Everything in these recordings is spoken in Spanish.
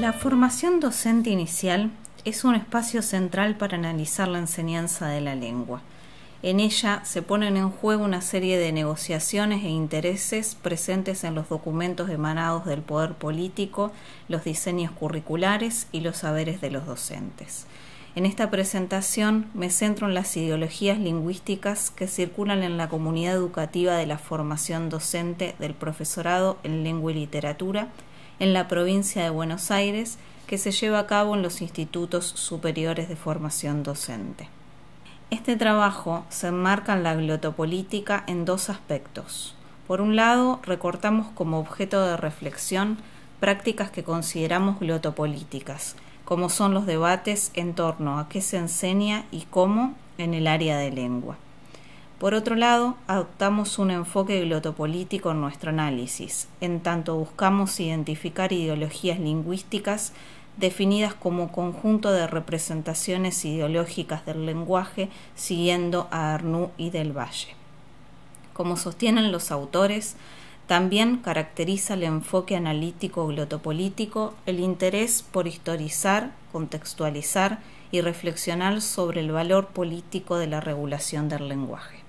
La formación docente inicial es un espacio central para analizar la enseñanza de la lengua. En ella se ponen en juego una serie de negociaciones e intereses presentes en los documentos emanados del poder político, los diseños curriculares y los saberes de los docentes. En esta presentación me centro en las ideologías lingüísticas que circulan en la comunidad educativa de la formación docente del profesorado en lengua y literatura en la provincia de Buenos Aires, que se lleva a cabo en los institutos superiores de formación docente. Este trabajo se enmarca en la glotopolítica en dos aspectos. Por un lado, recortamos como objeto de reflexión prácticas que consideramos glotopolíticas, como son los debates en torno a qué se enseña y cómo en el área de lengua. Por otro lado, adoptamos un enfoque glotopolítico en nuestro análisis, en tanto buscamos identificar ideologías lingüísticas definidas como conjunto de representaciones ideológicas del lenguaje siguiendo a Arnoux y del Valle. Como sostienen los autores, también caracteriza el enfoque analítico glotopolítico el interés por historizar, contextualizar y reflexionar sobre el valor político de la regulación del lenguaje.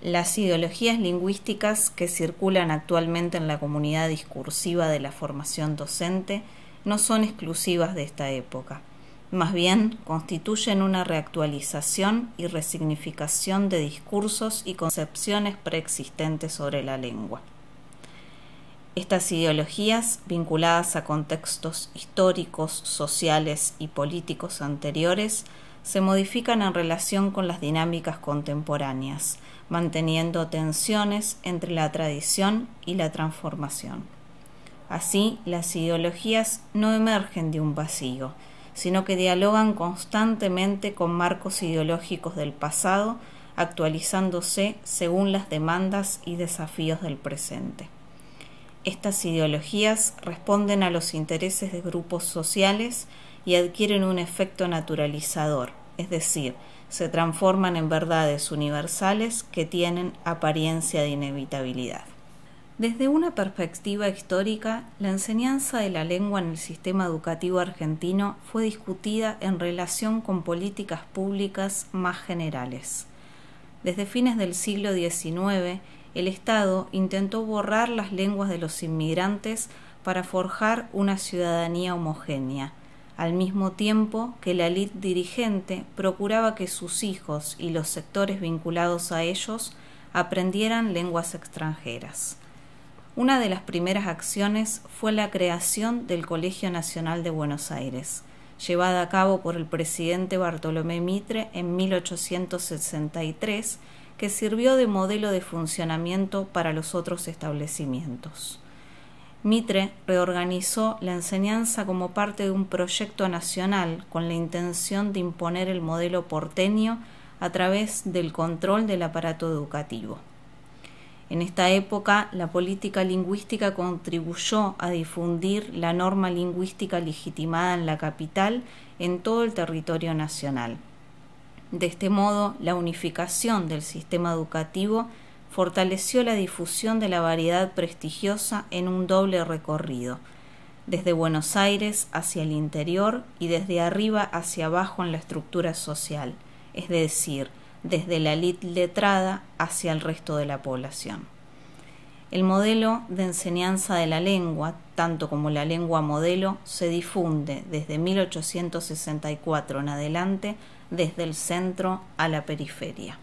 Las ideologías lingüísticas que circulan actualmente en la comunidad discursiva de la formación docente no son exclusivas de esta época, más bien constituyen una reactualización y resignificación de discursos y concepciones preexistentes sobre la lengua. Estas ideologías, vinculadas a contextos históricos, sociales y políticos anteriores, se modifican en relación con las dinámicas contemporáneas, manteniendo tensiones entre la tradición y la transformación. Así, las ideologías no emergen de un vacío, sino que dialogan constantemente con marcos ideológicos del pasado, actualizándose según las demandas y desafíos del presente. Estas ideologías responden a los intereses de grupos sociales y adquieren un efecto naturalizador, es decir, se transforman en verdades universales que tienen apariencia de inevitabilidad. Desde una perspectiva histórica, la enseñanza de la lengua en el sistema educativo argentino fue discutida en relación con políticas públicas más generales. Desde fines del siglo XIX, el Estado intentó borrar las lenguas de los inmigrantes para forjar una ciudadanía homogénea, al mismo tiempo que la élite dirigente procuraba que sus hijos y los sectores vinculados a ellos aprendieran lenguas extranjeras. Una de las primeras acciones fue la creación del Colegio Nacional de Buenos Aires, llevada a cabo por el presidente Bartolomé Mitre en 1863, que sirvió de modelo de funcionamiento para los otros establecimientos. Mitre reorganizó la enseñanza como parte de un proyecto nacional con la intención de imponer el modelo porteño a través del control del aparato educativo. En esta época, la política lingüística contribuyó a difundir la norma lingüística legitimada en la capital en todo el territorio nacional. De este modo, la unificación del sistema educativo fortaleció la difusión de la variedad prestigiosa en un doble recorrido, desde Buenos Aires hacia el interior y desde arriba hacia abajo en la estructura social, es decir, desde la élite letrada hacia el resto de la población. El modelo de enseñanza de la lengua, tanto como la lengua modelo, se difunde desde 1864 en adelante, desde el centro a la periferia.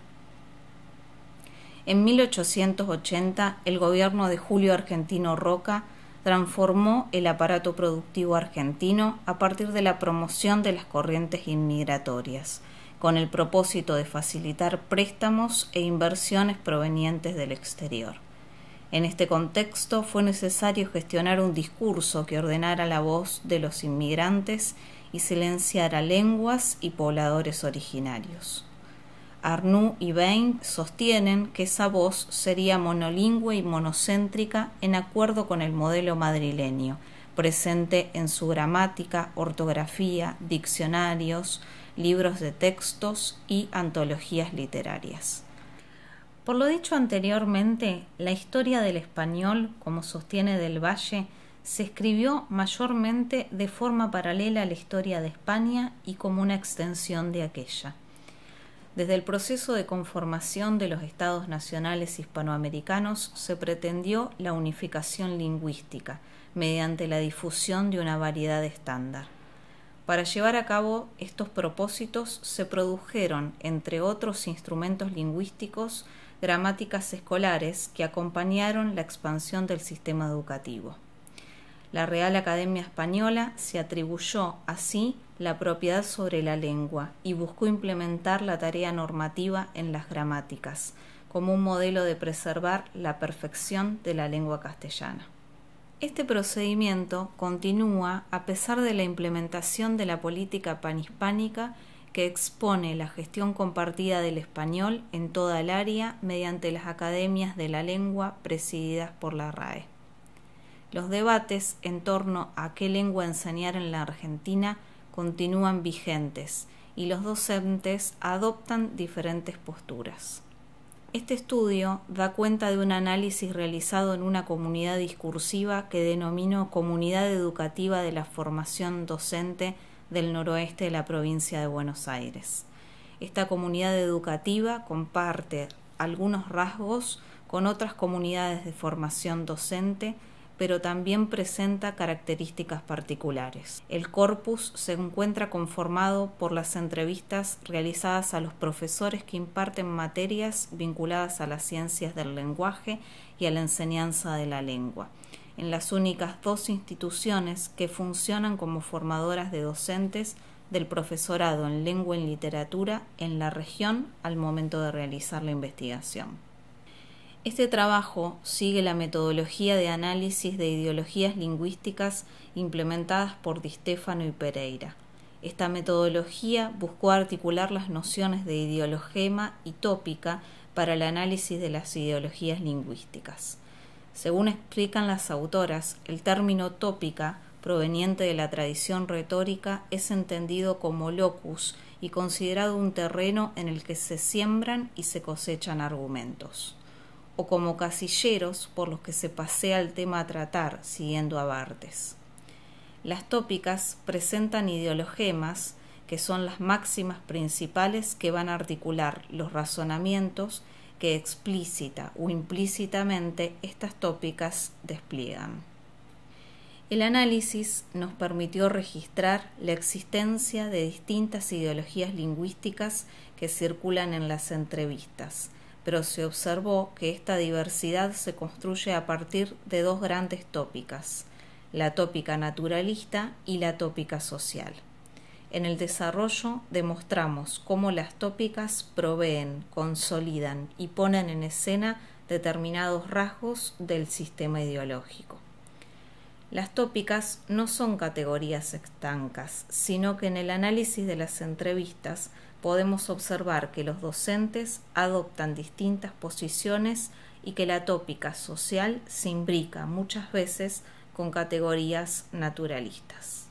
En 1880, el gobierno de Julio Argentino Roca transformó el aparato productivo argentino a partir de la promoción de las corrientes inmigratorias, con el propósito de facilitar préstamos e inversiones provenientes del exterior. En este contexto fue necesario gestionar un discurso que ordenara la voz de los inmigrantes y silenciara lenguas y pobladores originarios. Arnoux y Bain sostienen que esa voz sería monolingüe y monocéntrica en acuerdo con el modelo madrileño, presente en su gramática, ortografía, diccionarios, libros de textos y antologías literarias. Por lo dicho anteriormente, la historia del español, como sostiene del Valle, se escribió mayormente de forma paralela a la historia de España y como una extensión de aquella. Desde el proceso de conformación de los estados nacionales hispanoamericanos se pretendió la unificación lingüística mediante la difusión de una variedad estándar. Para llevar a cabo estos propósitos se produjeron, entre otros instrumentos lingüísticos, gramáticas escolares que acompañaron la expansión del sistema educativo. La Real Academia Española se atribuyó así la propiedad sobre la lengua y buscó implementar la tarea normativa en las gramáticas, como un modelo de preservar la perfección de la lengua castellana. Este procedimiento continúa a pesar de la implementación de la política panhispánica que expone la gestión compartida del español en toda el área mediante las academias de la lengua presididas por la RAE. Los debates en torno a qué lengua enseñar en la Argentina continúan vigentes y los docentes adoptan diferentes posturas. Este estudio da cuenta de un análisis realizado en una comunidad discursiva que denomino Comunidad Educativa de la Formación Docente del noroeste de la provincia de Buenos Aires. Esta comunidad educativa comparte algunos rasgos con otras comunidades de formación docente, pero también presenta características particulares. El corpus se encuentra conformado por las entrevistas realizadas a los profesores que imparten materias vinculadas a las ciencias del lenguaje y a la enseñanza de la lengua, en las únicas dos instituciones que funcionan como formadoras de docentes del profesorado en lengua y literatura en la región al momento de realizar la investigación. Este trabajo sigue la metodología de análisis de ideologías lingüísticas implementadas por Di Stefano y Pereira. Esta metodología buscó articular las nociones de ideologema y tópica para el análisis de las ideologías lingüísticas. Según explican las autoras, el término tópica, proveniente de la tradición retórica, es entendido como locus y considerado un terreno en el que se siembran y se cosechan argumentos, o como casilleros por los que se pasea el tema a tratar, siguiendo a Barthes. Las tópicas presentan ideologemas, que son las máximas principales que van a articular los razonamientos que explícita o implícitamente estas tópicas despliegan. El análisis nos permitió registrar la existencia de distintas ideologías lingüísticas que circulan en las entrevistas, pero se observó que esta diversidad se construye a partir de dos grandes tópicas, la tópica naturalista y la tópica social. En el desarrollo demostramos cómo las tópicas proveen, consolidan y ponen en escena determinados rasgos del sistema ideológico. Las tópicas no son categorías estancas, sino que en el análisis de las entrevistas podemos observar que los docentes adoptan distintas posiciones y que la tópica social se imbrica muchas veces con categorías naturalistas.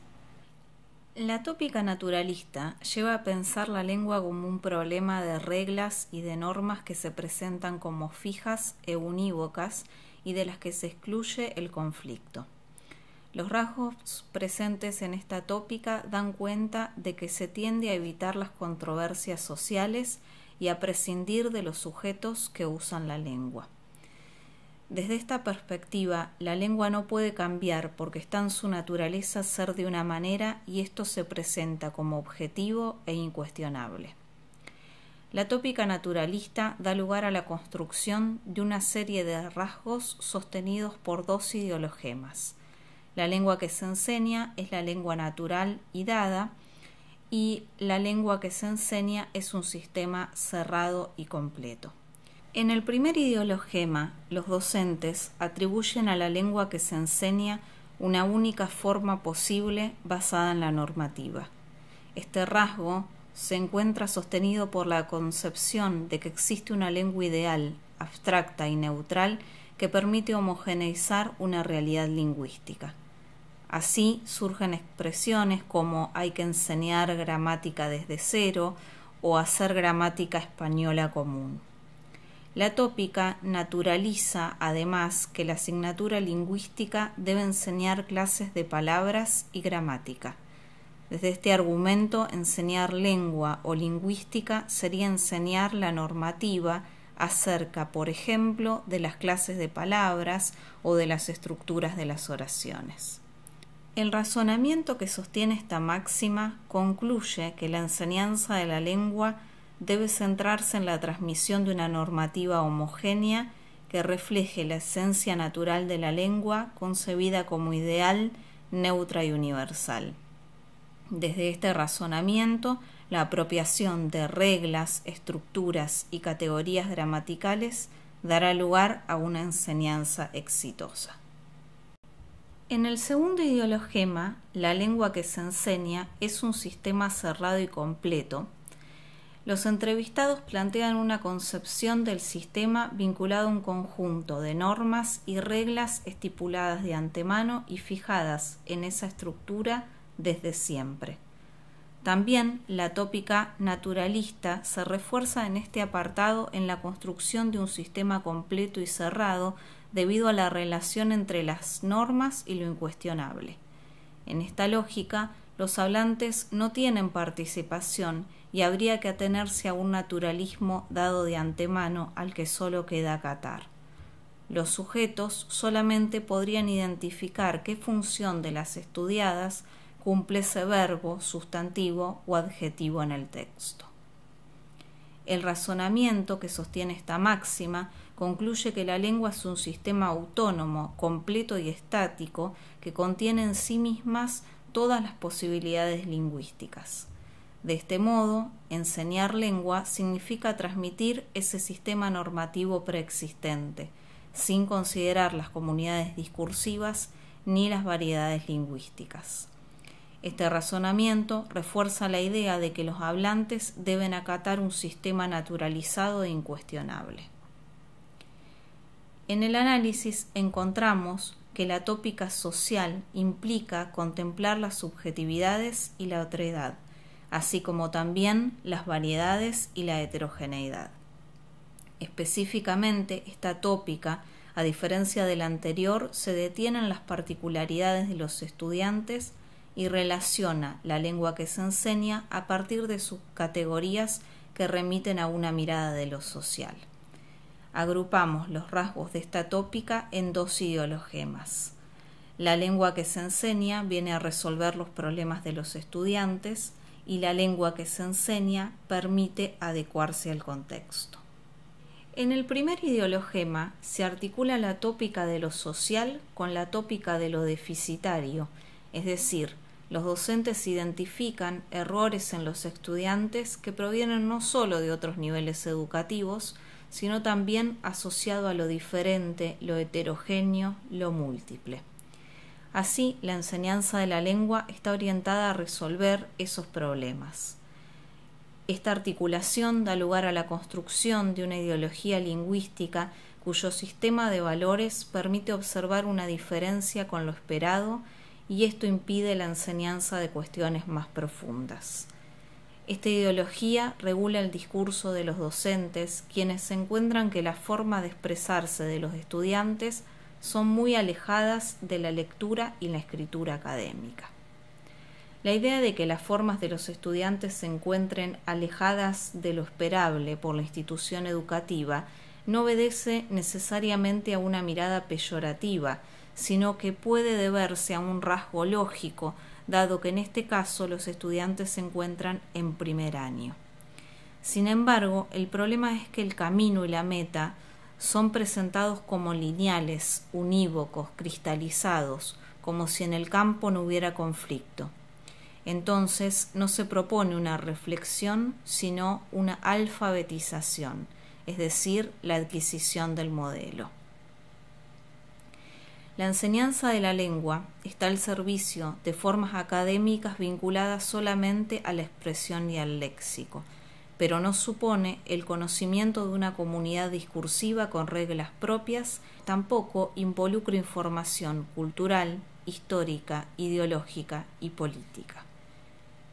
La tópica naturalista lleva a pensar la lengua como un problema de reglas y de normas que se presentan como fijas e unívocas y de las que se excluye el conflicto. Los rasgos presentes en esta tópica dan cuenta de que se tiende a evitar las controversias sociales y a prescindir de los sujetos que usan la lengua. Desde esta perspectiva, la lengua no puede cambiar porque está en su naturaleza ser de una manera y esto se presenta como objetivo e incuestionable. La tópica naturalista da lugar a la construcción de una serie de rasgos sostenidos por dos ideologemas. La lengua que se enseña es la lengua natural y dada, y la lengua que se enseña es un sistema cerrado y completo. En el primer ideologema, los docentes atribuyen a la lengua que se enseña una única forma posible basada en la normativa. Este rasgo se encuentra sostenido por la concepción de que existe una lengua ideal, abstracta y neutral que permite homogeneizar una realidad lingüística. Así surgen expresiones como hay que enseñar gramática desde cero o hacer gramática española común. La tópica naturaliza, además, que la asignatura lingüística debe enseñar clases de palabras y gramática. Desde este argumento, enseñar lengua o lingüística sería enseñar la normativa acerca, por ejemplo, de las clases de palabras o de las estructuras de las oraciones. El razonamiento que sostiene esta máxima concluye que la enseñanza de la lengua debe centrarse en la transmisión de una normativa homogénea que refleje la esencia natural de la lengua concebida como ideal, neutra y universal. Desde este razonamiento, la apropiación de reglas, estructuras y categorías gramaticales dará lugar a una enseñanza exitosa. En el segundo ideologema, la lengua que se enseña es un sistema cerrado y completo. Los entrevistados plantean una concepción del sistema vinculado a un conjunto de normas y reglas estipuladas de antemano y fijadas en esa estructura desde siempre. También la tópica naturalista se refuerza en este apartado en la construcción de un sistema completo y cerrado debido a la relación entre las normas y lo incuestionable. En esta lógica, los hablantes no tienen participación y habría que atenerse a un naturalismo dado de antemano al que solo queda acatar. Los sujetos solamente podrían identificar qué función de las estudiadas cumple ese verbo, sustantivo o adjetivo en el texto. El razonamiento que sostiene esta máxima concluye que la lengua es un sistema autónomo, completo y estático que contiene en sí mismas todas las posibilidades lingüísticas. De este modo, enseñar lengua significa transmitir ese sistema normativo preexistente, sin considerar las comunidades discursivas ni las variedades lingüísticas. Este razonamiento refuerza la idea de que los hablantes deben acatar un sistema naturalizado e incuestionable. En el análisis encontramos que la tópica social implica contemplar las subjetividades y la otredad, así como también las variedades y la heterogeneidad. Específicamente, esta tópica, a diferencia de la anterior, se detiene en las particularidades de los estudiantes y relaciona la lengua que se enseña a partir de sus categorías que remiten a una mirada de lo social. Agrupamos los rasgos de esta tópica en dos ideologemas. La lengua que se enseña viene a resolver los problemas de los estudiantes y la lengua que se enseña permite adecuarse al contexto. En el primer ideologema se articula la tópica de lo social con la tópica de lo deficitario, es decir, los docentes identifican errores en los estudiantes que provienen no solo de otros niveles educativos, sino también asociado a lo diferente, lo heterogéneo, lo múltiple. Así, la enseñanza de la lengua está orientada a resolver esos problemas. Esta articulación da lugar a la construcción de una ideología lingüística cuyo sistema de valores permite observar una diferencia con lo esperado y esto impide la enseñanza de cuestiones más profundas. Esta ideología regula el discurso de los docentes, quienes encuentran que las formas de expresarse de los estudiantes son muy alejadas de la lectura y la escritura académica. La idea de que las formas de los estudiantes se encuentren alejadas de lo esperable por la institución educativa no obedece necesariamente a una mirada peyorativa, sino que puede deberse a un rasgo lógico, dado que en este caso los estudiantes se encuentran en primer año. Sin embargo, el problema es que el camino y la meta son presentados como lineales, unívocos, cristalizados, como si en el campo no hubiera conflicto. Entonces no se propone una reflexión, sino una alfabetización, es decir, la adquisición del modelo. La enseñanza de la lengua está al servicio de formas académicas vinculadas solamente a la expresión y al léxico, pero no supone el conocimiento de una comunidad discursiva con reglas propias, tampoco involucra información cultural, histórica, ideológica y política.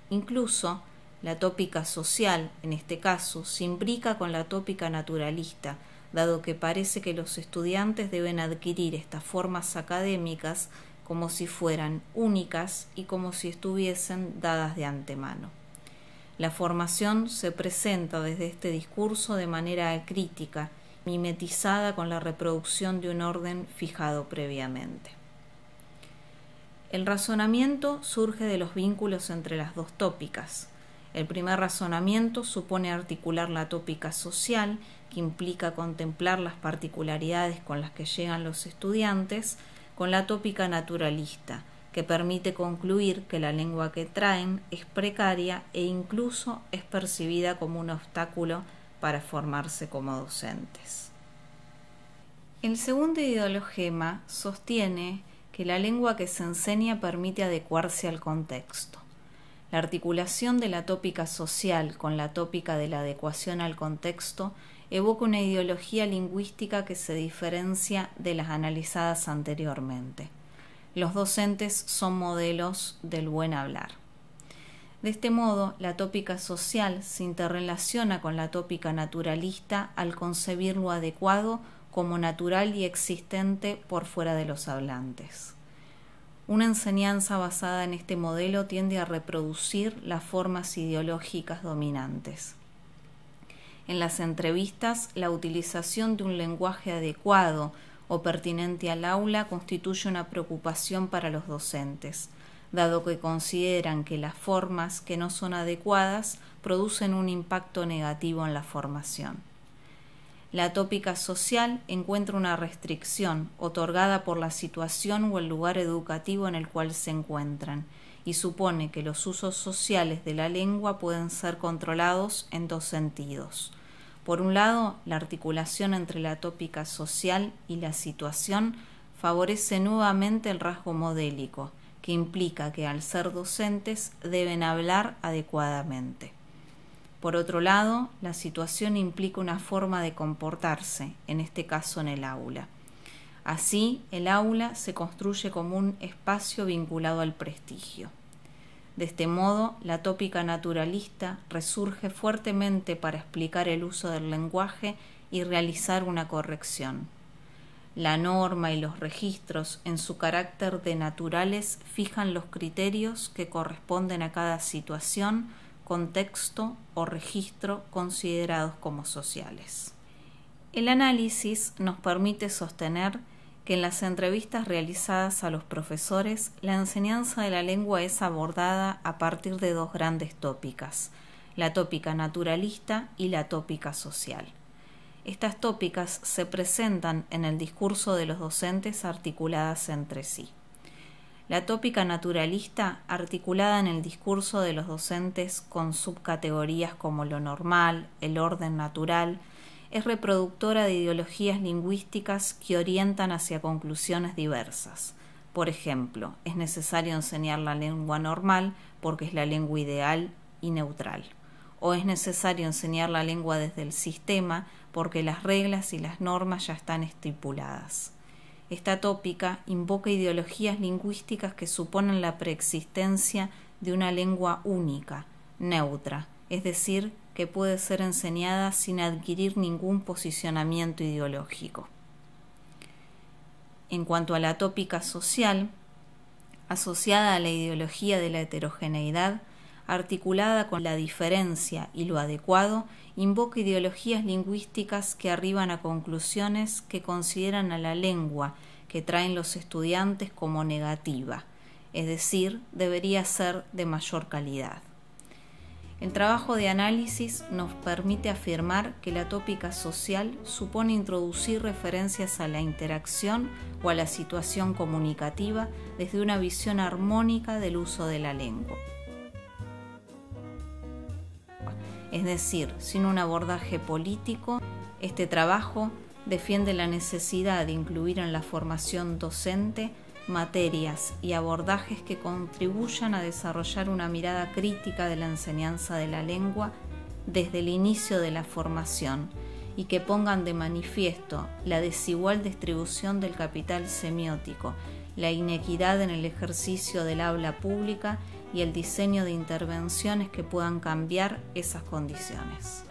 Incluso, la tópica social, en este caso, se imbrica con la tópica naturalista, dado que parece que los estudiantes deben adquirir estas formas académicas como si fueran únicas y como si estuviesen dadas de antemano. La formación se presenta desde este discurso de manera crítica, mimetizada con la reproducción de un orden fijado previamente. El razonamiento surge de los vínculos entre las dos tópicas. El primer razonamiento supone articular la tópica social, que implica contemplar las particularidades con las que llegan los estudiantes, con la tópica naturalista, que permite concluir que la lengua que traen es precaria e incluso es percibida como un obstáculo para formarse como docentes. El segundo ideologema sostiene que la lengua que se enseña permite adecuarse al contexto. La articulación de la tópica social con la tópica de la adecuación al contexto evoca una ideología lingüística que se diferencia de las analizadas anteriormente. Los docentes son modelos del buen hablar. De este modo, la tópica social se interrelaciona con la tópica naturalista al concebir lo adecuado como natural y existente por fuera de los hablantes. Una enseñanza basada en este modelo tiende a reproducir las formas ideológicas dominantes. En las entrevistas, la utilización de un lenguaje adecuado o pertinente al aula constituye una preocupación para los docentes, dado que consideran que las formas que no son adecuadas producen un impacto negativo en la formación. La tópica social encuentra una restricción otorgada por la situación o el lugar educativo en el cual se encuentran y supone que los usos sociales de la lengua pueden ser controlados en dos sentidos. Por un lado, la articulación entre la tópica social y la situación favorece nuevamente el rasgo modélico, que implica que al ser docentes deben hablar adecuadamente. Por otro lado, la situación implica una forma de comportarse, en este caso en el aula. Así, el aula se construye como un espacio vinculado al prestigio. De este modo, la tópica naturalista resurge fuertemente para explicar el uso del lenguaje y realizar una corrección. La norma y los registros, en su carácter de naturales, fijan los criterios que corresponden a cada situación, contexto o registro considerados como sociales. El análisis nos permite sostener que en las entrevistas realizadas a los profesores, la enseñanza de la lengua es abordada a partir de dos grandes tópicas, la tópica naturalista y la tópica social. Estas tópicas se presentan en el discurso de los docentes articuladas entre sí. La tópica naturalista, articulada en el discurso de los docentes con subcategorías como lo normal, el orden natural, es reproductora de ideologías lingüísticas que orientan hacia conclusiones diversas. Por ejemplo, es necesario enseñar la lengua normal porque es la lengua ideal y neutral. O es necesario enseñar la lengua desde el sistema porque las reglas y las normas ya están estipuladas. Esta tópica invoca ideologías lingüísticas que suponen la preexistencia de una lengua única, neutra, es decir, que puede ser enseñada sin adquirir ningún posicionamiento ideológico. En cuanto a la tópica social, asociada a la ideología de la heterogeneidad, articulada con la diferencia y lo adecuado, invoca ideologías lingüísticas que arriban a conclusiones que consideran a la lengua que traen los estudiantes como negativa, es decir, debería ser de mayor calidad. El trabajo de análisis nos permite afirmar que la tópica social supone introducir referencias a la interacción o a la situación comunicativa desde una visión armónica del uso de la lengua. Es decir, sin un abordaje político, este trabajo defiende la necesidad de incluir en la formación docente materias y abordajes que contribuyan a desarrollar una mirada crítica de la enseñanza de la lengua desde el inicio de la formación y que pongan de manifiesto la desigual distribución del capital semiótico, la inequidad en el ejercicio del habla pública y el diseño de intervenciones que puedan cambiar esas condiciones.